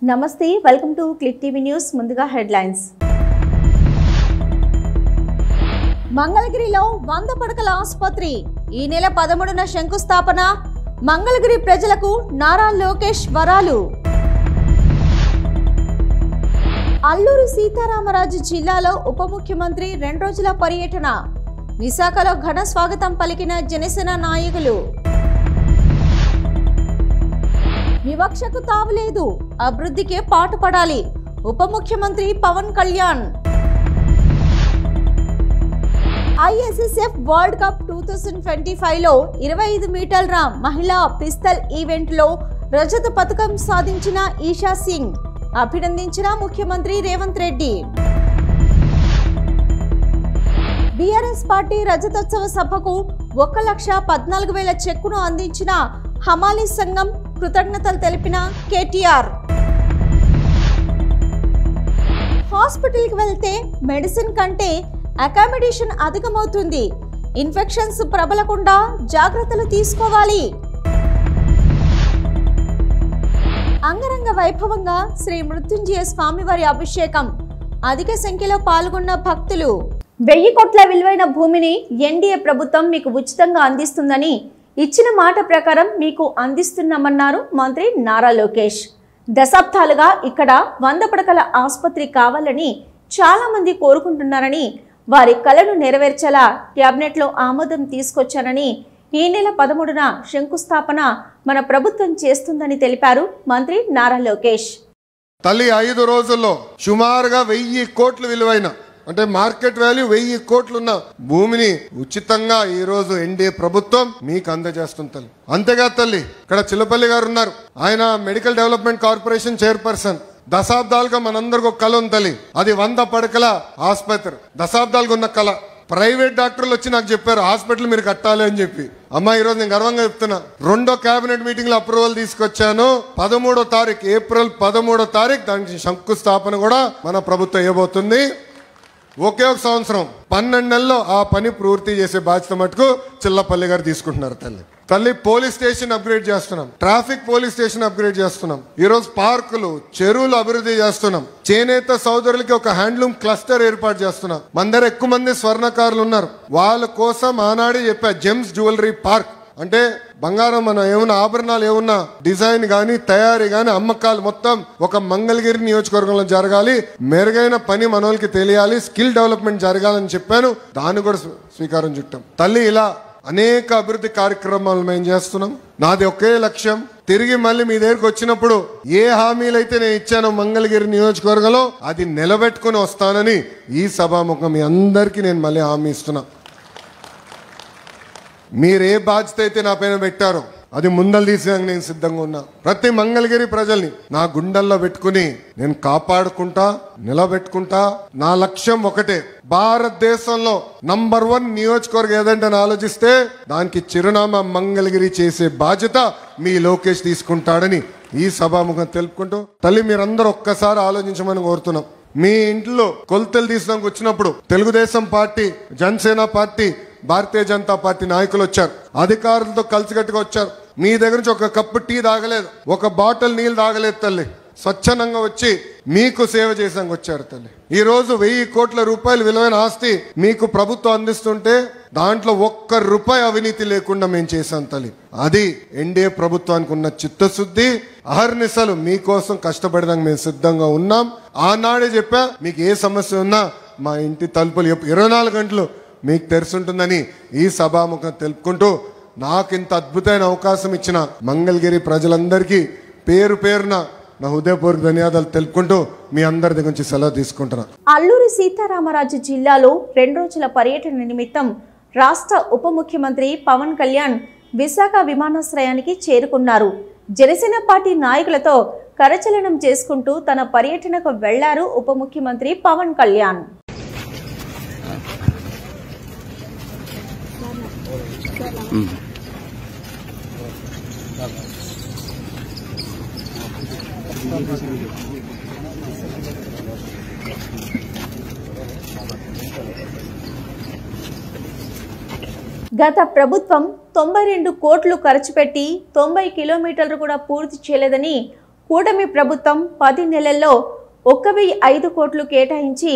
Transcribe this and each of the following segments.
నమస్తే welcome to click TV news ముందుగా headlines మంగళగిరిలో 100 పడకల ఆసుపత్రి ఈ నెల 13న శంకుస్థాపన మంగళగిరి ప్రజలకు నారా లోకేష్ వరాలు అల్లూరి సీతారామరాజు జిల్లాలో ఉప ముఖ్యమంత్రి 2 రోజుల పర్యటన విశాఖలో ఘన స్వాగతం పలికిన జనసేన నాయకులు వివక్షకు తావులేదు అభివృద్ధికే పాటుపడాలి ఉప ముఖ్యమంత్రి Pawan Kalyan ISSF world cup 2025 లో 25 మీటర్ల మహిళా పిస్తల్ ఈవెంట్ లో రజత పతకం సాధించిన ఈషా సింగ్ అభినందించిన ముఖ్యమంత్రి రేవంత్ రెడ్డి బీఆర్ఎస్ పార్టీ రజతోత్సవ సభకు 1,14,000 చెక్కును అందించిన హమాలీ సంఘం కృతజ్ఞతలు తెలిపిన కేటీఆర్ హాస్పిటల్కి వెళ్తే మెడిసిన్ కంటే అకామిడేషన్ అధికమవుతుంది ఇన్ఫెక్షన్స్ ప్రబలకుండా జాగ్రత్తలు తీసుకోవాలి అంగరంగ వైభవంగా శ్రీ మృత్యుంజయ స్వామివారి అభిషేకం అధిక సంఖ్యలో పాల్గొన్న భక్తులు 1000 కోట్ల విలువైన భూమిని ఎన్డీఏ ప్రభుత్వం మీకు ఉచితంగా అందిస్తుందని ఇచ్చిన మాట ప్రకారం మీకు అందిస్తున్నామన్నారు మంత్రి నారా లోకేష్ దశాబ్దాలుగా ఇక్కడ 100 పడకల ఆసుపత్రి కావాలని చాలా మంది కోరుకుంటున్నారని వారి కలను నెరవేర్చేలా క్యాబినెట్లో ఆమోదం తీసుకొచ్చారని ఈ నెల 13న శంకుస్థాపన మన ప్రభుత్వం చేస్తుందని తెలిపారు మంత్రి నారా లోకేష్ తల్లి 5 రోజుల్లో సుమారుగా 1000 కోట్ల విలువైన అంటే మార్కెట్ వాల్యూ 1000 కోట్లున్న భూమిని ఉచితంగా ఈ రోజు ఎన్డీఏ ప్రభుత్వం మీకు అందజేస్తుంది తల్లి. అంతేగా తల్లి, ఇక్కడ చిల్లపల్లి గారు ఉన్నారు, ఆయన మెడికల్ డెవలప్మెంట్ కార్పొరేషన్ చైర్పర్సన్. దశాబ్దాలుగా మనందరికి ఒక కళ ఉంది తల్లి, అది 100 పడకల ఆసుపత్రి. దశాబ్దాలుగా ఉన్న కళ. ప్రైవేట్ డాక్టర్లు వచ్చి నాకు చెప్పారు హాస్పిటల్ మీరు కట్టాలి అని చెప్పి. అమ్మా ఈ రోజు నేను గర్వంగా చెప్తున్నా, 2వ కేబినెట్ మీటింగ్ లో అప్రూవల్ తీసుకొచ్చాను. 13వ తారీఖు ఏప్రిల్ 13వ తారీఖు దానికి శంకుస్థాపన కూడా మన ప్రభుత్వం ఇవ్వబోతుంది. ఒకే ఒక సంవత్సరం 12 నెలల్లో ఆ పని పూర్తి చేసే బాధ్యత మటుకు చిల్లపల్లి గారు తీసుకుంటున్నారు తల్లి. పోలీస్ స్టేషన్ అప్గ్రేడ్ చేస్తున్నాం, ట్రాఫిక్ పోలీస్ స్టేషన్ అప్గ్రేడ్ చేస్తున్నాం, ఈ రోజు పార్కులు చెరువులు అభివృద్ధి చేస్తున్నాం, చేనేత సోదరులకి ఒక హ్యాండ్లూమ్ క్లస్టర్ ఏర్పాటు చేస్తున్నాం. మన దగ్గర ఎక్కువ మంది స్వర్ణకారులు ఉన్నారు, వాళ్ళ కోసం ఆనాడే చెప్పా జెమ్స్ జ్యువెలరీ పార్క్. అంటే బంగారం మన ఏమన్నా ఆభరణాలు ఏమన్నా డిజైన్ గాని తయారీ గాని అమ్మకాలు మొత్తం ఒక మంగళగిరి నియోజకవర్గంలో జరగాలి, మెరుగైన పని మనోళ్ళకి తెలియాలి, స్కిల్ డెవలప్మెంట్ జరగాలని చెప్పాను. దాన్ని కూడా స్వీకారం చుట్టాం తల్లి. ఇలా అనేక అభివృద్ధి కార్యక్రమాలు మేము చేస్తున్నాం. నాది ఒకే లక్ష్యం, తిరిగి మళ్ళీ మీ దగ్గరికి వచ్చినప్పుడు ఏ హామీలైతే నేను ఇచ్చానో మంగళగిరి నియోజకవర్గంలో అది నిలబెట్టుకుని వస్తానని ఈ సభాముఖం మీ అందరికీ నేను మళ్ళీ హామీ ఇస్తున్నా. మీరు ఏ బాధ్యత అయితే నా పైన పెట్టారో అది ముందలు తీసేందుకు నేను సిద్ధంగా ఉన్నా. ప్రతి మంగళగిరి ప్రజల్ని నా గుండెల్లో పెట్టుకుని నేను కాపాడుకుంటా, నిలబెట్టుకుంటా. నా లక్ష్యం ఒకటే, భారతదేశంలో నంబర్ 1 నియోజకవర్గం ఏదంటే ఆలోచిస్తే దానికి చిరునామా మంగళగిరి చేసే బాధ్యత మీ లోకేష్ తీసుకుంటాడని ఈ సభాముఖం తెలుపుకుంటూ తల్లి మీరందరూ ఒక్కసారి ఆలోచించమని కోరుతున్నాం. మీ ఇంట్లో కొలతలు తీసినాక వచ్చినప్పుడు Telugu Desam party, Janasena party, Bharatiya Janata party నాయకులు వచ్చారు, అధికారులతో కలిసికట్టుగా వచ్చారు. మీ దగ్గర నుంచి ఒక కప్పు టీ తాగలేదు, ఒక బాటిల్ నీళ్ళు తాగలేదు తల్లి. స్వచ్ఛందంగా వచ్చి మీకు సేవ చేసాక వచ్చారు తల్లి. ఈ రోజు 1000 కోట్ల రూపాయలు విలువైన ఆస్తి మీకు ప్రభుత్వం అందిస్తుంటే దాంట్లో 1 రూపాయి అవినీతి లేకుండా మేము చేశాం తల్లి. అది ఎన్డీఏ ప్రభుత్వానికి ఉన్న చిత్తశుద్ధి. అహర్నిశలు మీకోసం కష్టపడడానికి మేము సిద్ధంగా ఉన్నాం. ఆనాడే చెప్పా, మీకు ఏ సమస్య ఉన్నా మా ఇంటి తలుపులు 24 గంటలు మీకు తెరుచుంటుందని ఈ సభాముఖం తెలుపుకుంటూ నాకు ఇంత అద్భుతమైన అవకాశం ఇచ్చిన మంగళగిరి ప్రజలందరికీ పేరు పేరున నా హృదయపూర్వక ధన్యవాదాలు తెలుపుకుంటూ మీ అందరి దగ్గర నుంచి సెలవు తీసుకుంటున్నా. అల్లూరి సీతారామరాజు జిల్లాలో 2 రోజుల పర్యటన నిమిత్తం రాష్ట్ర ఉప ముఖ్యమంత్రి పవన్ కళ్యాణ్ విశాఖ విమానాశ్రయానికి చేరుకున్నారు. జనసేన పార్టీ నాయకులతో కరచలనం చేసుకుంటూ తన పర్యటనకు వెళ్లారు ఉప ముఖ్యమంత్రి పవన్ కళ్యాణ్. గత ప్రభుత్వం 92 కోట్లు ఖర్చు పెట్టి 90 కిలోమీటర్లు కూడా పూర్తి చేయలేదని కూటమి ప్రభుత్వం 10 నెలల్లో 1,005 కోట్లు కేటాయించి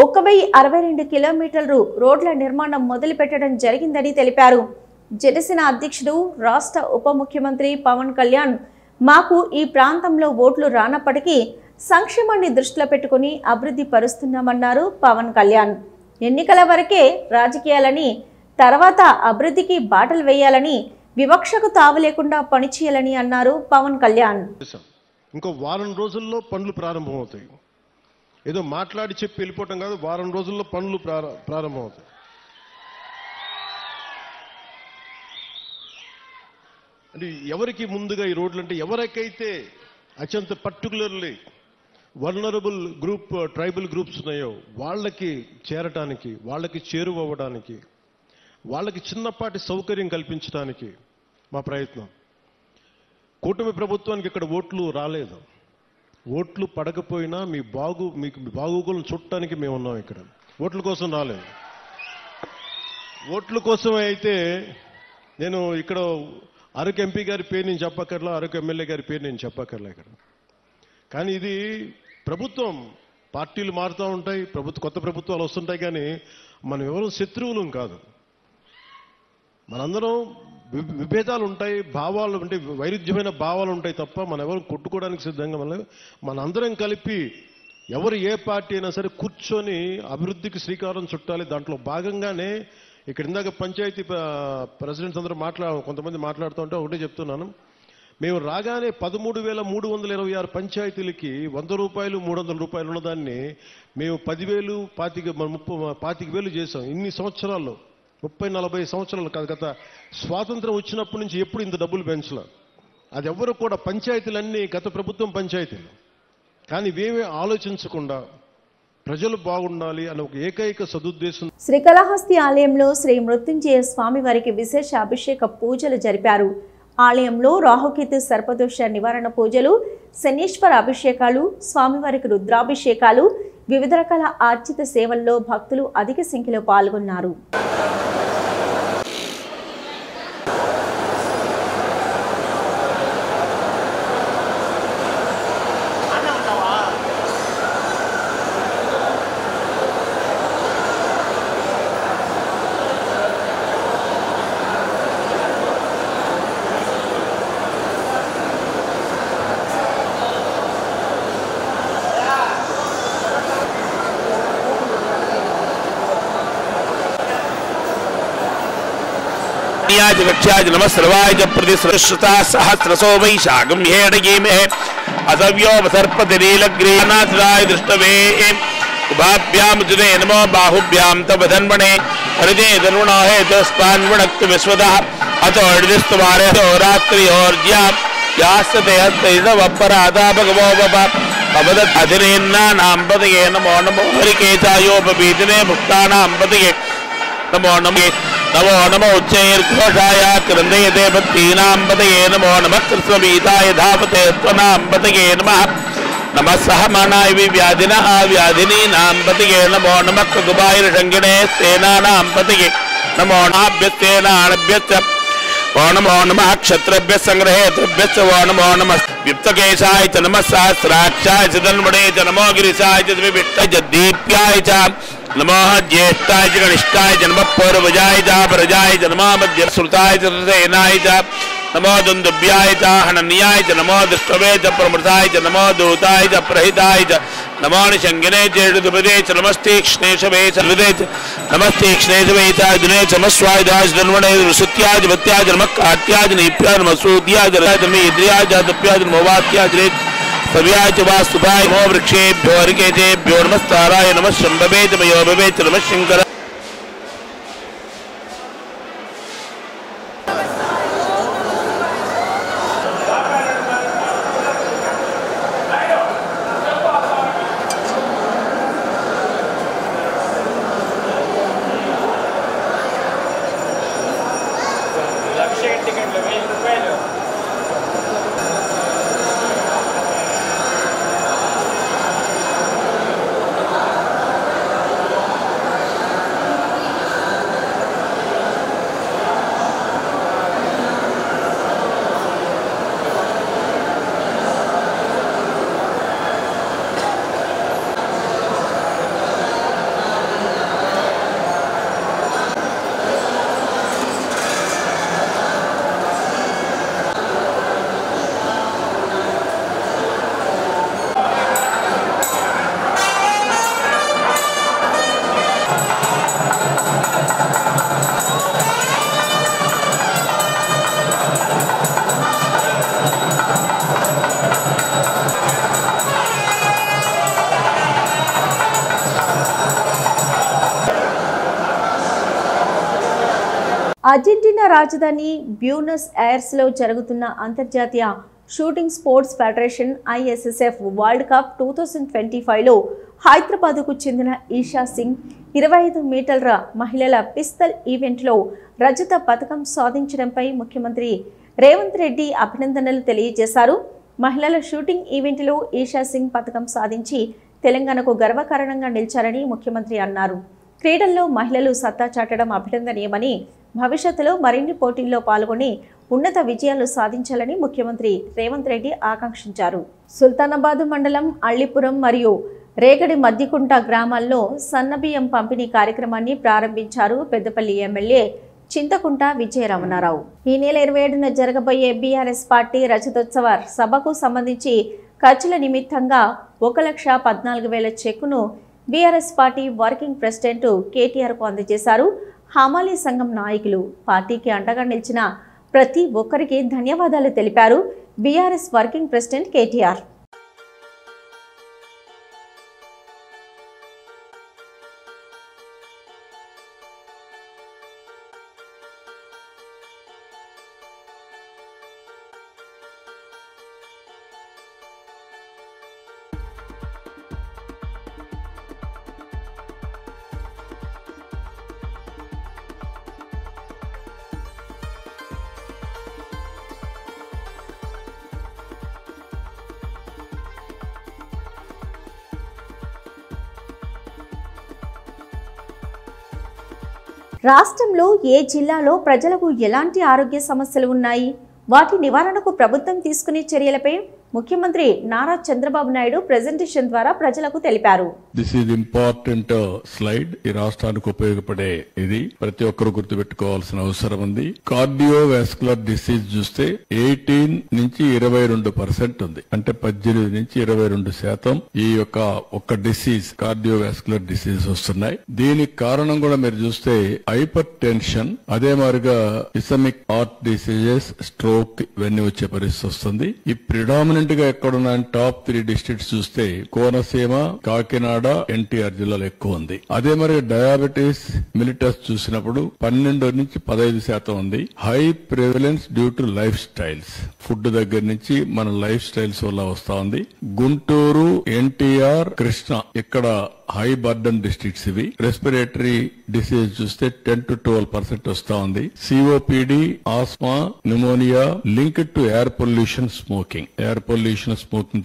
1,062 కిలోమీటర్లు రోడ్ల నిర్మాణం మొదలుపెట్టడం జరిగిందని తెలిపారు. జనసేన అధ్యక్షుడు రాష్ట్ర ఉప ముఖ్యమంత్రి పవన్ కళ్యాణ్ మాకు ఈ ప్రాంతంలో ఓట్లు రానప్పటికీ సంక్షేమాన్ని దృష్టిలో పెట్టుకుని అభివృద్ధి పరుస్తున్నామన్నారు పవన్ కళ్యాణ్. ఎన్నికల వరకే రాజకీయాలని, తర్వాత అభివృద్ధికి బాటలు వేయాలని, వివక్షకు తావు లేకుండా పనిచేయాలని అన్నారు పవన్ కళ్యాణ్. ఇంకో వారం రోజుల్లో పనులు ప్రారంభమవుతాయి. ఏదో మాట్లాడి చెప్పి వెళ్ళిపోవటం కాదు, వారం రోజుల్లో పనులు ప్రారంభమవుతాయి. అంటే ఎవరికి ముందుగా ఈ రోడ్లు అంటే ఎవరికైతే అత్యంత particularly vulnerable group tribal groups ఉన్నాయో వాళ్ళకి చేరటానికి, వాళ్ళకి చేరువవ్వడానికి, వాళ్ళకి చిన్నపాటి సౌకర్యం కల్పించడానికి మా ప్రయత్నం. కూటమి ప్రభుత్వానికి ఇక్కడ ఓట్లు రాలేదు. ఓట్లు పడకపోయినా మీకు బాగోగులను చుట్టానికి మేము ఉన్నాం. ఇక్కడ ఓట్ల కోసం రాలేదు. ఓట్ల కోసం అయితే నేను ఇక్కడ అరకు ఎంపీ గారి పేరు నేను చెప్పక్కర్లా, అరకు ఎమ్మెల్యే గారి పేరు నేను చెప్పక్కర్లా ఇక్కడ. కానీ ఇది ప్రభుత్వం, పార్టీలు మారుతూ ఉంటాయి, కొత్త ప్రభుత్వాలు వస్తుంటాయి. కానీ మనం ఎవరు శత్రువులం కాదు. మనందరం విభేదాలు ఉంటాయి, భావాలు అంటే వైరుధ్యమైన భావాలు ఉంటాయి తప్ప మనం ఎవరు కొట్టుకోవడానికి సిద్ధంగా మనందరం కలిపి ఎవరు ఏ పార్టీ అయినా సరే కూర్చొని అభివృద్ధికి శ్రీకారం చుట్టాలి. దాంట్లో భాగంగానే ఇక్కడ ఇందాక పంచాయతీ ప్రెసిడెంట్స్ అందరూ కొంతమంది మాట్లాడుతూ ఉంటే ఒకటే చెప్తున్నాను. మేము రాగానే 13,326 పంచాయతీలకి 100 రూపాయలు 300 రూపాయలు ఉన్నదాన్ని మేము 10,000 25,000 చేసాం. ఇన్ని సంవత్సరాల్లో 30-40 సంవత్సరాలు కాదు, గత స్వాతంత్రం వచ్చినప్పటి నుంచి ఎప్పుడు ఇంత డబ్బులు పెంచలే. అది ఎవరు కూడా పంచాయతీలన్నీ గత ప్రభుత్వం పంచాయతీలు. కానీ ఇవేమీ ఆలోచించకుండా ప్రజలు బాగుండాలి అనే ఒక ఏకైక సదుద్దేశం. శ్రీకాళహస్తి ఆలయంలో శ్రీ మృత్యుంజయ స్వామి వారికి విశేష అభిషేక పూజలు జరిపారు. ఆలయంలో రాహుకేతు సర్పదోష నివారణ పూజలు, శనీశ్వర అభిషేకాలు, స్వామివారికి రుద్రాభిషేకాలు, వివిధ రకాల ఆర్జిత సేవల్లో భక్తులు అధిక సంఖ్యలో పాల్గొన్నారు. वृक्षाज नमः सर्वाय प्रतिश्रुता सहस्रसो वैशाखं हेडगेमे असव्योपसर्पतिरीलग्रीनाथराय दृष्टवे उभाभ्यां जुने नमो बाहुभ्यां तव धन्वणे हृदे धनुणाहे तस्पान्वणक्त विश्वदः अतो अर्धिस्तवारे रात्रियोर्ज्या यास्ते हस्तैरवपराधा भगवो वप अवदत् अधिरेन्नानां पदये नमो नमो हरिकेशायोपपीतिने भक्तानां पदये नमो नमो नमो नमो उच्चैर्घोषाय क्रन्दयते भक्तीनां पतये नमो नमः कृष्णवीताय धावते त्वनां पतये नमः नमः सहमानाय व्याधिनः व्याधिनीनां पतये नमो नमः कृकुबायर्षङ्गिणे स्तेनानां पतये नमो नाभ्यस्तेनाभ्यश्च वो नमो नमः क्षत्रभ्यः संग्रहेतृभ्यश्च वो नमो नमः विप्तकेशाय च नमः सहस्राक्षाय च धन्वणे च नमो गिरिशाय च विविष्टाय च दीप्याय च नमो ज्येष्ठाय च कनिष्ठाय च नमः पूर्वजाय च परजाय च नमो मध्यश्रुताय च सेनाय च नमो दुन्दुभ्याय च हनन्याय च नमो दृष्टवे च प्रमृताय च नमो दूताय च प्रहिताय च नमो निषङ्गिने च ऋतुपदे च नमस्तीक्ष्णेशवे च हृदे च नमस्तीक्ष्णेशवे च दिने च नमस्वायुधाय च धन्वणे ऋषुत्याय च भत्याय च नमः काट्याय च नीप्याय च नमसूद्याय च इन्द्रियाय च दप्याय च नमोवात्याय च सव्याय च वास्तुभाय नमो वृक्षेभ्यो हरिकेशेभ्यो नमस्ताराय नमः शम्भवे च मयोभवे च नमः शङ्कर అర్జెంటీనా రాజధాని బ్యూనస్ ఐర్స్లో జరుగుతున్న అంతర్జాతీయ shooting sports federation ISSF world cup 2025లో హైదరాబాద్కు చెందిన ఈషా సింగ్ 25 మీటర్ల మహిళల పిస్తల్ ఈవెంట్లో రజత పతకం సాధించడంపై ముఖ్యమంత్రి రేవంత్ రెడ్డి అభినందనలు తెలియజేశారు. మహిళల షూటింగ్ ఈవెంట్లో ఈషా సింగ్ పతకం సాధించి తెలంగాణకు గర్వకారణంగా నిలిచారని ముఖ్యమంత్రి అన్నారు. క్రీడల్లో మహిళలు సత్తా చాటడం అభినందనీయమని, భవిష్యత్తులో మరిన్ని పోటీల్లో పాల్గొని ఉన్నత విజయాలు సాధించాలని ముఖ్యమంత్రి రేవంత్ రెడ్డి ఆకాంక్షించారు. సుల్తానాబాద్ మండలం అల్లిపురం మరియు రేగడి మద్దికుంట గ్రామాల్లో సన్నబియ్యం పంపిణీ కార్యక్రమాన్ని ప్రారంభించారు పెద్దపల్లి ఎమ్మెల్యే చింతకుంట విజయరామనారావు. ఈ నెల 27న జరగబోయే బీఆర్ఎస్ పార్టీ రజతోత్సవ సభకు సంబంధించి ఖర్చుల నిమిత్తంగా 1,14,000 చెక్కును బీఆర్ఎస్ పార్టీ వర్కింగ్ ప్రెసిడెంట్ కేటీఆర్కు అందజేశారు. హమాలీ సంఘం నాయకులు పార్టీకి అండగా నిలిచిన ప్రతి ఒక్కరికి ధన్యవాదాలు తెలిపారు బీఆర్ఎస్ వర్కింగ్ ప్రెసిడెంట్ కేటీఆర్. రాష్ట్రంలో ఏ జిల్లాలో ప్రజలకు ఎలాంటి ఆరోగ్య సమస్యలు ఉన్నాయి, వాటి నివారణకు ప్రభుత్వం తీసుకునే చర్యలపై ముఖ్యమంత్రి నారా చంద్రబాబు నాయుడు ప్రెజెంటేషన్ ద్వారా ప్రజలకు తెలిపారు. This is important slide. ఈ రాష్ట్రానికి ఉపయోగపడే ఇది ప్రతి ఒక్కరు గుర్తుపెట్టుకోవాల్సిన అవసరం ఉంది. కార్డియోవాస్కులర్ డిసీజ్ చూస్తే 18 నుంచి 22% ఉంది. అంటే 18 నుంచి 22% ఈ యొక్క డిసీజ్ కార్డియోవాస్కులర్ డిసీజ్ వస్తున్నాయి. దీనికి కారణం కూడా మీరు చూస్తే హైపర్ టెన్షన్, అదే మాదిరిగా ఇసమిక్ హార్ట్ డిసీజెస్, స్ట్రోక్ ఇవన్నీ వచ్చే పరిస్థితి వస్తుంది. ఈ ప్రిడామినెంట్ గా ఎక్కడున్న టాప్ 3 డిస్ట్రిక్ట్స్ చూస్తే కోనసీమ, కాకినాడ, ఎన్టీఆర్ జిల్లాలో ఎక్కువ ఉంది. అదే మరి డయాబెటీస్ మిలిటస్ చూసినప్పుడు 12 నుంచి 15% ఉంది. High prevalence due to life styles, food దగ్గర నుంచి మన లైఫ్ స్టైల్స్ వల్ల వస్తా ఉంది. గుంటూరు, ఎన్టీఆర్, కృష్ణ ఇక్కడ హై బర్డన్ డిస్ట్రిక్ట్స్ ఇవి. రెస్పిరేటరీ డిసీజ్ చూస్తే 10 to 12% వస్తా ఉంది. COPD, asthma, pneumonia linked to air pollution, smoking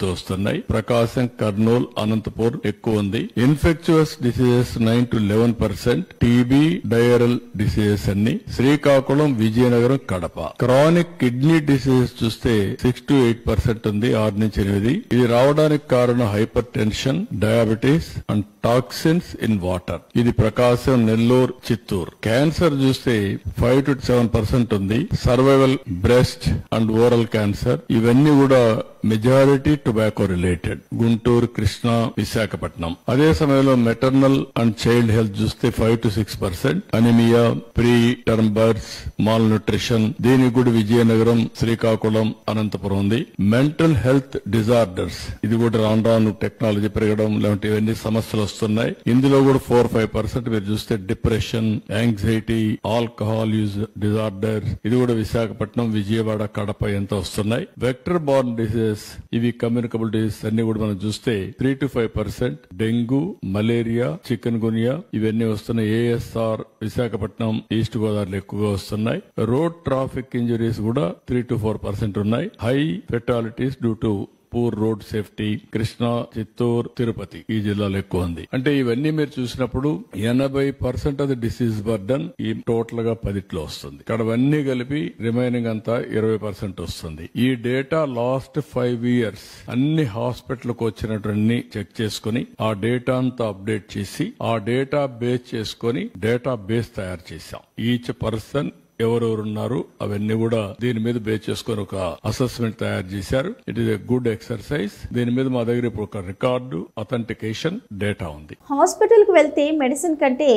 తో వస్తున్నాయి. ప్రకాశం, కర్నూలు, అనంతపూర్ ఎక్కువ ఉంది. Infectious diseases 9 to 11%. TB, diarrhoeal diseases అన్ని Srikakulam, Vizianagaram, Kadapa. Chronic kidney diseases చూస్తే 6 to 8% ఉంది, 6 నుంచి 8. ఇది రావడానికి కారణం hyper tension, diabetes and toxins in water. ఇది ప్రకాశం, నెల్లూరు, చిత్తూరు. క్యాన్సర్ చూస్తే 5 to 7% ఉంది. Survival, breast and oral cancer ఇవన్నీ కూడా majority tobacco related. Guntur, Krishna, Visakhapatnam. అదే సమయంలో మెటర్నల్ అండ్ చైల్డ్ హెల్త్ చూస్తే 5 to 6%. Anaemia, pre term births, mall nutrition దీనికి కూడా విజయనగరం, శ్రీకాకుళం, అనంతపురం ఉంది. మెంటల్ హెల్త్ డిజార్డర్స్ ఇది కూడా రాను టెక్నాలజీ పెరగడం లాంటి ఇవన్నీ సమస్యలు వస్తున్నాయి. ఇందులో కూడా 4-5% మీరు చూస్తే depression, anxiety, alcohol use disorders ఇది కూడా విశాఖపట్నం, విజయవాడ, కడప ఎంత వస్తున్నాయి. వెక్టర్ బార్న్ డిసీజెస్ ఇవి కమ్యూనికబుల్ డిసీజెస్ అన్ని కూడా మనం చూస్తే 3 to 5%. డెంగ్యూ, మలేరియా, చికెన్ గునియా ఇవన్నీ వస్తున్నాయి. ఏఎస్ఆర్ విశాఖపట్నం, ఈస్ట్ గోదావరిలో ఎక్కువగా వస్తున్నాయి. రోడ్ ట్రాఫిక్ ఇంజరీస్ కూడా 3 to 4% ఉన్నాయి. High fatalities due to poor road safety Krishna, Chittoor, Tirupati ఈ జిల్లాలో ఎక్కువ ఉంది. అంటే ఇవన్నీ మీరు చూసినప్పుడు 80% ఆఫ్ ది డిసీజ్ బర్డన్ ఈ టోటల్ గా 10లో వస్తుంది. ఇక్కడ అవన్నీ కలిపి రిమైనింగ్ అంతా 20% వస్తుంది. ఈ డేటా లాస్ట్ 5 years అన్ని హాస్పిటల్కి వచ్చినటువంటి చెక్ చేసుకుని ఆ డేటా అంతా అప్డేట్ చేసి ఆ డేటా బేస్ చేసుకుని డేటా బేస్ తయారు చేశాం. ఈచ్ పర్సన్ ఎవరెవరున్నారు అవన్నీ కూడా దీని మీద బేస్ చేసుకుని ఒక అసెస్మెంట్ తయారు చేశారు. It is a good exercise. దీని మీద మా దగ్గర ఇప్పుడు ఒక రికార్డు అథెంటికేషన్ డేటా ఉంది. హాస్పిటల్ కు వెళ్తే మెడిసిన్ కంటే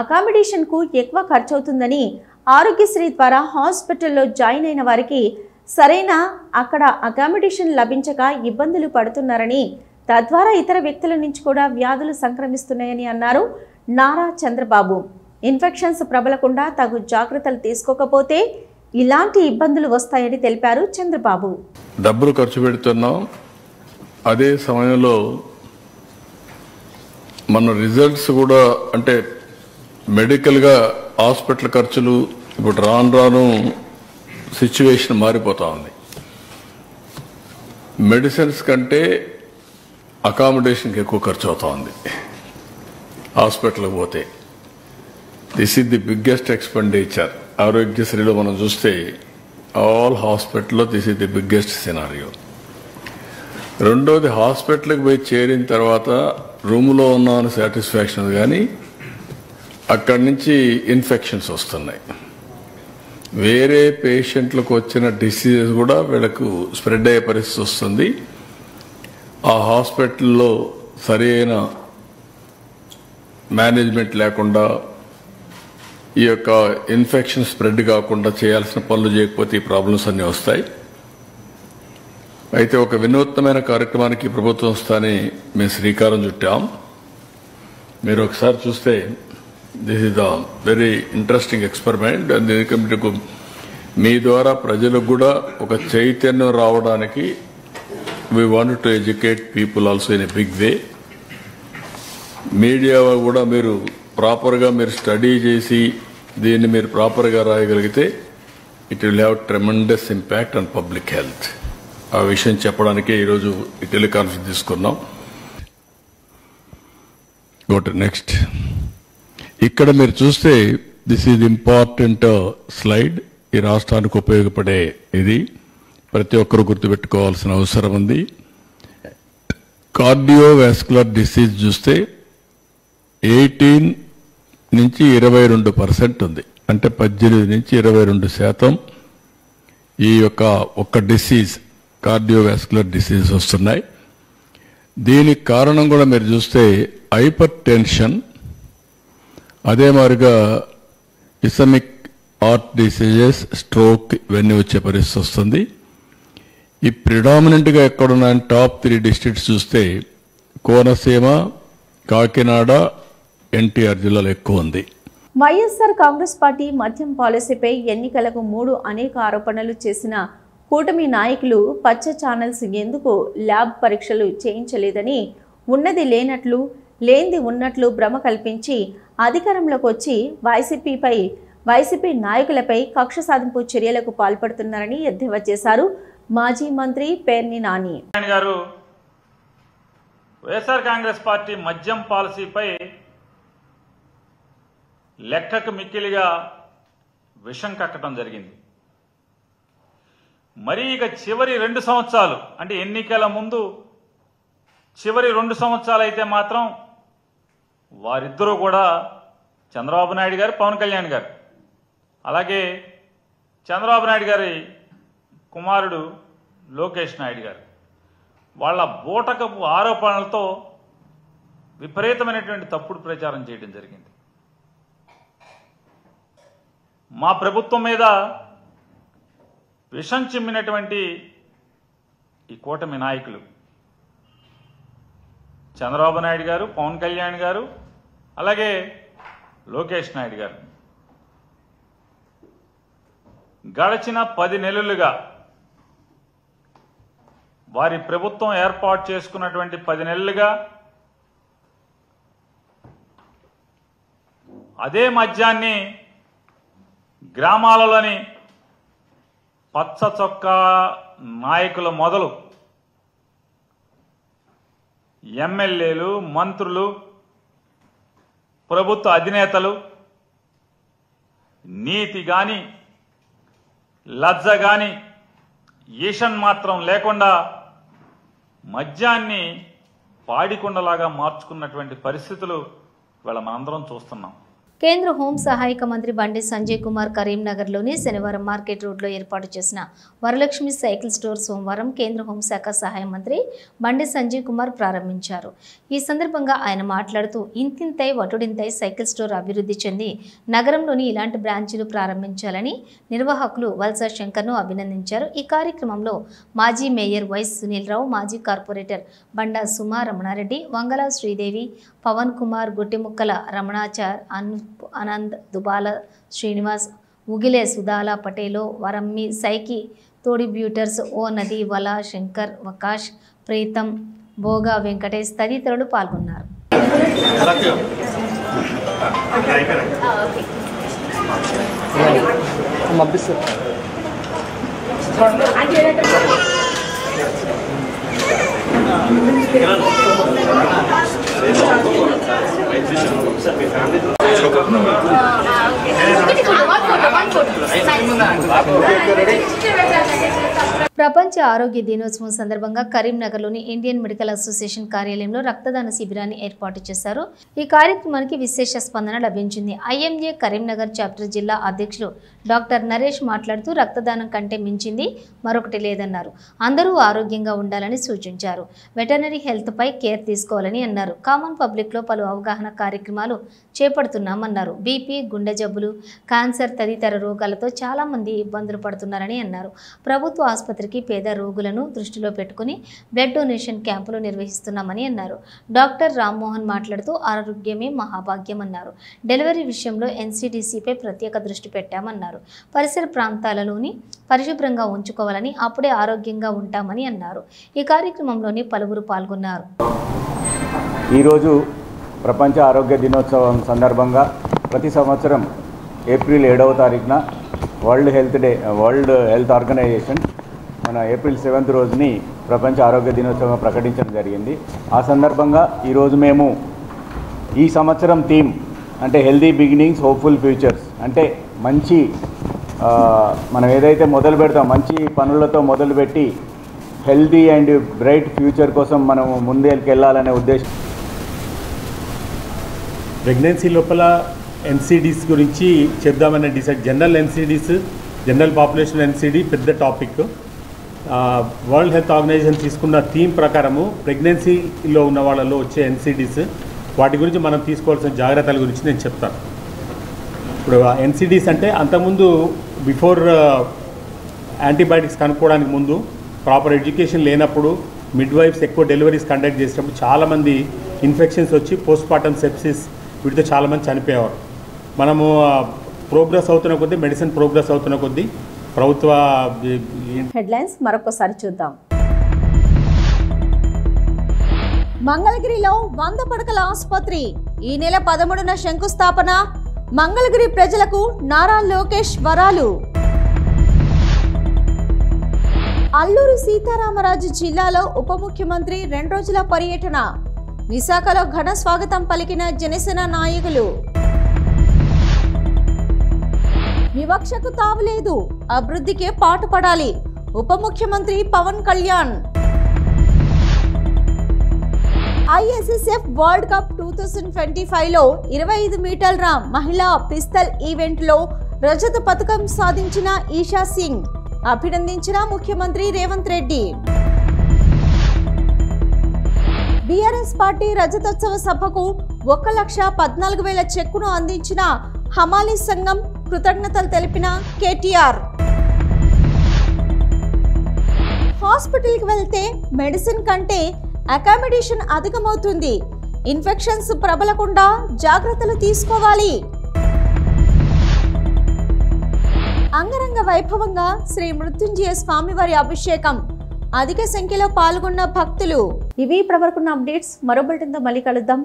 అకామిడేషన్ కు ఎక్కువ ఖర్చు అవుతుందని ఆరోగ్యశ్రీ ద్వారా హాస్పిటల్లో జాయిన్ అయిన వారికి సరైన అక్కడ అకామిడేషన్ లభించక ఇబ్బందులు పడుతున్నారని, తద్వారా ఇతర వ్యక్తుల నుంచి కూడా వ్యాధులు సంక్రమిస్తున్నాయని అన్నారు నారా చంద్రబాబు. ఇన్ఫెక్షన్స్ ప్రబలకుండా తగు జాగ్రత్తలు తీసుకోకపోతే ఇలాంటి ఇబ్బందులు వస్తాయని తెలిపారు చంద్రబాబు. డబ్బులు ఖర్చు పెడుతున్నాం, అదే సమయంలో మన రిజల్ట్స్ కూడా అంటే మెడికల్గా హాస్పిటల్ ఖర్చులు ఇప్పుడు రాను సిచ్యువేషన్ మారిపోతా ఉంది. మెడిసిన్స్ కంటే అకామిడేషన్కి ఎక్కువ ఖర్చు అవుతా ఉంది హాస్పిటల్కి పోతే. This is the biggest expenditure. ఆరోగ్యశ్రీలో మనం చూస్తే ఆల్ హాస్పిటల్లో this is the biggest scenario. రెండోది, హాస్పిటల్కి పోయి చేరిన తర్వాత రూమ్లో ఉన్నామని సాటిస్ఫాక్షన్ కానీ అక్కడి నుంచి ఇన్ఫెక్షన్స్ వస్తున్నాయి. వేరే పేషెంట్లకు వచ్చిన డిసీజెస్ కూడా వీళ్ళకు స్ప్రెడ్ అయ్యే పరిస్థితి వస్తుంది. ఆ హాస్పిటల్లో సరైన మేనేజ్మెంట్ లేకుండా ఈ యొక్క ఇన్ఫెక్షన్ స్ప్రెడ్ కాకుండా చేయాల్సిన పనులు చేయకపోతే ఈ ప్రాబ్లమ్స్ అన్నీ వస్తాయి. అయితే ఒక వినూత్నమైన కార్యక్రమానికి ప్రభుత్వం వస్తానే మేము శ్రీకారం చుట్టాం. మీరు ఒకసారి చూస్తే this is the very interesting experiment. ఎందుకంటే మీ ద్వారా ప్రజలకు కూడా ఒక చైతన్యం రావడానికి we want to educate people also in a big way. Media కూడా మీరు ప్రాపర్గా మీరు స్టడీ చేసి దీన్ని మీరు ప్రాపర్గా రాయగలిగితే it will have tremendous impact on public health. ఆ విషయం చెప్పడానికే ఈరోజు ఈ టెలికాన్ఫరెన్స్ తీసుకున్నాం. Go to next. ఇక్కడ మీరు చూస్తే దిస్ ఈజ్ ఇంపార్టెంట్ స్లైడ్. ఈ రాష్ట్రానికి ఉపయోగపడే ఇది ప్రతి ఒక్కరూ గుర్తుపెట్టుకోవాల్సిన అవసరం ఉంది. కార్డియోవాస్కులర్ డిసీజ్ చూస్తే 18 నుంచి 22% ఉంది. అంటే 18 నుంచి 22% ఈ యొక్క ఒక్క డిసీజ్ కార్డియోవాస్కులర్ డిసీజ్ వస్తున్నాయి. దీనికి కారణం కూడా మీరు చూస్తే హైపర్ టెన్షన్, అదే మాదిరిగా ఇసమిక్ హార్ట్ డిసీజెస్, స్ట్రోక్ ఇవన్నీ వచ్చే పరిస్థితి వస్తుంది. ఈ ప్రిడామినెంట్గా ఎక్కడున్న టాప్ 3 డిస్ట్రిక్ట్స్ చూస్తే కోనసీమ, కాకినాడ, ఎన్టీఆర్ జిల్లాలో ఎక్కువ ఉంది. వైఎస్ఆర్ కాంగ్రెస్ పార్టీ మద్యం పాలసీపై ఎన్నికలకు 3 అనేక ఆరోపణలు చేసిన కూటమి నాయకులు పచ్చ ఛానల్స్ ఎందుకు ల్యాబ్ పరీక్షలు చేయించలేదని, ఉన్నది లేనట్లు లేనిది ఉన్నట్లు భ్రమ కల్పించి అధికారంలోకి వచ్చి వైసీపీ నాయకులపై కక్ష సాధింపు చర్యలకు పాల్పడుతున్నారని ఎద్దేవా చేశారు మాజీ మంత్రి పేర్ని నాని గారు. వైఎస్ఆర్ కాంగ్రెస్ పార్టీ మద్యం పాలసీపై లెక్కకు మిక్కిలిగా విషం కక్కడం జరిగింది. మరి ఇక చివరి 2 సంవత్సరాలు అంటే ఎన్నికల ముందు చివరి 2 సంవత్సరాలు అయితే మాత్రం వారిద్దరూ కూడా చంద్రబాబు నాయుడు గారు, పవన్ కళ్యాణ్ గారు, అలాగే చంద్రబాబు నాయుడు గారి కుమారుడు లోకేష్ నాయుడు గారు వాళ్ళ బూటకపు ఆరోపణలతో విపరీతమైనటువంటి తప్పుడు ప్రచారం చేయడం జరిగింది. మా ప్రభుత్వం మీద విషం చిమ్మినటువంటి ఈ కూటమి నాయకులు చంద్రబాబు నాయుడు గారు, పవన్ కళ్యాణ్ గారు, అలాగే లోకేష్ నాయుడు గారు గడిచిన 10 నెలలుగా వారి ప్రభుత్వం ఏర్పాటు చేసుకున్నటువంటి 10 నెలలుగా అదే మద్యాన్ని గ్రామాలలోని పచ్చ చొక్కా నాయకుల మొదలు ఎమ్మెల్యేలు, మంత్రులు, ప్రభుత్వ అధినేతలు నీతి గాని లజ్జ గాని ఈషన్ మాత్రం లేకుండా మద్యాన్ని పాడికొండలాగా మార్చుకున్నటువంటి పరిస్థితులు ఇవాళ మనందరం చూస్తున్నాం. కేంద్ర హోం సహాయక మంత్రి బండి సంజయ్ కుమార్ కరీంనగర్లోని శనివారం మార్కెట్ రోడ్లో ఏర్పాటు చేసిన వరలక్ష్మి సైకిల్ స్టోర్ సోమవారం కేంద్ర హోంశాఖ సహాయ మంత్రి బండి సంజయ్ కుమార్ ప్రారంభించారు. ఈ సందర్భంగా ఆయన మాట్లాడుతూ ఇంతింతై వటుడింతై సైకిల్ స్టోర్ అభివృద్ధి చెంది నగరంలోని ఇలాంటి బ్రాంచీలు ప్రారంభించాలని నిర్వాహకులు వల్సా శంకర్ను అభినందించారు. ఈ కార్యక్రమంలో మాజీ మేయర్ వైఎస్ సునీల్ రావు, మాజీ కార్పొరేటర్ బండా సుమా రమణారెడ్డి, వంగల శ్రీదేవి, పవన్ కుమార్, గుట్టిముక్కల రమణాచార్, ఆనంద్, దుబాల శ్రీనివాస్, ఉగిలే సుధాల పటేలో, వరమ్మి, సైకి, తోడిబ్యూటర్స్, ఓ నది, వల, శంకర్, వకాష్, ప్రీతం, భోగా వెంకటేష్ తదితరులు పాల్గొన్నారు. ప్రపంచ ఆరోగ్య దినోత్సవం సందర్భంగా కరీంనగర్లోని ఇండియన్ మెడికల్ అసోసియేషన్ కార్యాలయంలో రక్తదాన శిబిరాన్ని ఏర్పాటు చేశారు. ఈ కార్యక్రమానికి విశేష స్పందన లభించింది. ఐఎంఏ కరీంనగర్ చాప్టర్ జిల్లా అధ్యక్షులు డాక్టర్ నరేష్ మాట్లాడుతూ రక్తదానం కంటే మించింది మరొకటి లేదన్నారు. అందరూ ఆరోగ్యంగా ఉండాలని సూచించారు. వెటర్నరీ హెల్త్ పై కేర్ తీసుకోవాలని అన్నారు. కామన్ పబ్లిక్ లో పలు అవగాహన కార్యక్రమాలు చేపడుతున్నామన్నారు. బీపీ, గుండె జబ్బులు, క్యాన్సర్ తదితర రోగాలతో చాలా మంది ఇబ్బందులు పడుతున్నారని అన్నారు. ప్రభుత్వ ఆసుపత్రికి పేద రోగులను దృష్టిలో పెట్టుకుని బ్లడ్ డొనేషన్ క్యాంపులు నిర్వహిస్తున్నామని అన్నారు. డాక్టర్ రామ్మోహన్ మాట్లాడుతూ ఆరోగ్యమే మహాభాగ్యం అన్నారు. డెలివరీ విషయంలో ఎన్సీడీసీపై ప్రత్యేక దృష్టి పెట్టామన్నారు. పరిసర ప్రాంతాలలోని పరిశుభ్రంగా ఉంచుకోవాలని, అప్పుడే ఆరోగ్యంగా ఉంటామని అన్నారు. ఈ కార్యక్రమంలోని పలువురు పాల్గొన్నారు. ఈరోజు ప్రపంచ ఆరోగ్య దినోత్సవం సందర్భంగా ప్రతి సంవత్సరం ఏప్రిల్ 7వ తారీఖున వరల్డ్ హెల్త్ ఆర్గనైజేషన్ మన ఏప్రిల్ 7th రోజుని ప్రపంచ ఆరోగ్య దినోత్సవం ప్రకటించడం జరిగింది. ఆ సందర్భంగా ఈరోజు మేము ఈ సంవత్సరం థీమ్ అంటే హెల్దీ బిగినింగ్స్, హోప్ఫుల్ ఫ్యూచర్స్, అంటే మంచి మనం ఏదైతే మొదలు పెడతాం మంచి పనులతో మొదలుపెట్టి హెల్దీ అండ్ బ్రైట్ ఫ్యూచర్ కోసం మనం ముందుకెళ్ళాలనే ఉద్దేశం. ప్రెగ్నెన్సీ లోపల ఎన్సీడీస్ గురించి చెప్దామని డిసైడ్. జనరల్ పాపులేషన్ ఎన్సీడీ పెద్ద టాపిక్. వరల్డ్ హెల్త్ ఆర్గనైజేషన్ తీసుకున్న థీమ్ ప్రకారము ప్రెగ్నెన్సీలో ఉన్న వాళ్ళలో వచ్చే ఎన్సీడీస్, వాటి గురించి మనం తీసుకోవాల్సిన జాగ్రత్తల గురించి నేను చెప్తాను. ఇప్పుడు ఎన్సీడీస్ అంటే అంతకుముందు బిఫోర్ యాంటీబయాటిక్స్ కనుక్కోవడానికి ముందు ప్రాపర్ ఎడ్యుకేషన్ లేనప్పుడు మిడ్వైఫ్స్ ఎక్కువ డెలివరీస్ కండక్ట్ చేసినప్పుడు చాలామంది ఇన్ఫెక్షన్స్ వచ్చి పోస్ట్మార్టం సెప్సిస్ వీటితో చాలామంది చనిపోయేవారు. మనము ప్రోగ్రెస్ అవుతున్న కొద్దీ, మెడిసిన్ ప్రోగ్రెస్ అవుతున్న కొద్దీ ప్రభుత్వ హెడ్లైన్స్ మరొకసారి చూద్దాం. మంగళగిరిలో 100 పడకల ఆసుపత్రి ఈ నెల 13న శంకుస్థాపన. మంగళగిరి ప్రజలకు నారా లోకేష్ వరాలు. అల్లూరు సీతారామరాజు జిల్లాలో ఉప ముఖ్యమంత్రి 2 రోజుల పర్యటన. విశాఖలో ఘన స్వాగతం పలికిన జనసేన నాయకులు. వివక్షకు తావులేదు, అభివృద్ధికే పాటుపడాలి ఉప ముఖ్యమంత్రి Pawan Kalyan. ISSF world cup 2025లో 25 మీటర్ల మహిళా పిస్తల్ ఈవెంట్లో రజత పథకం సాధించిన ఈషా సింగ్. అభినందించిన ముఖ్యమంత్రి రేవంత్ రెడ్డి. బీఆర్ఎస్ పార్టీ రజతోత్సవ సభకు 1,14,000 చెక్కును అందించిన హమాలీ సంఘం కృతజ్ఞతలు తెలిపిన కేటీఆర్. హాస్పిటల్కి వెళ్తే మెడిసిన్ కంటే అకామిడేషన్ అధికమవుతుంది. ఇన్ఫెక్షన్స్ ప్రబలకుండా జాగ్రత్తలు తీసుకోవాలి. అంగరంగ వైభవంగా శ్రీ మృత్యుంజయ స్వామివారి అభిషేకం. అధిక సంఖ్యలో పాల్గొన్న భక్తులు. ఇవి ఇప్పటివరకున్న అప్డేట్స్. మరో బులెటిన్తో మళ్ళీ కలుద్దాం.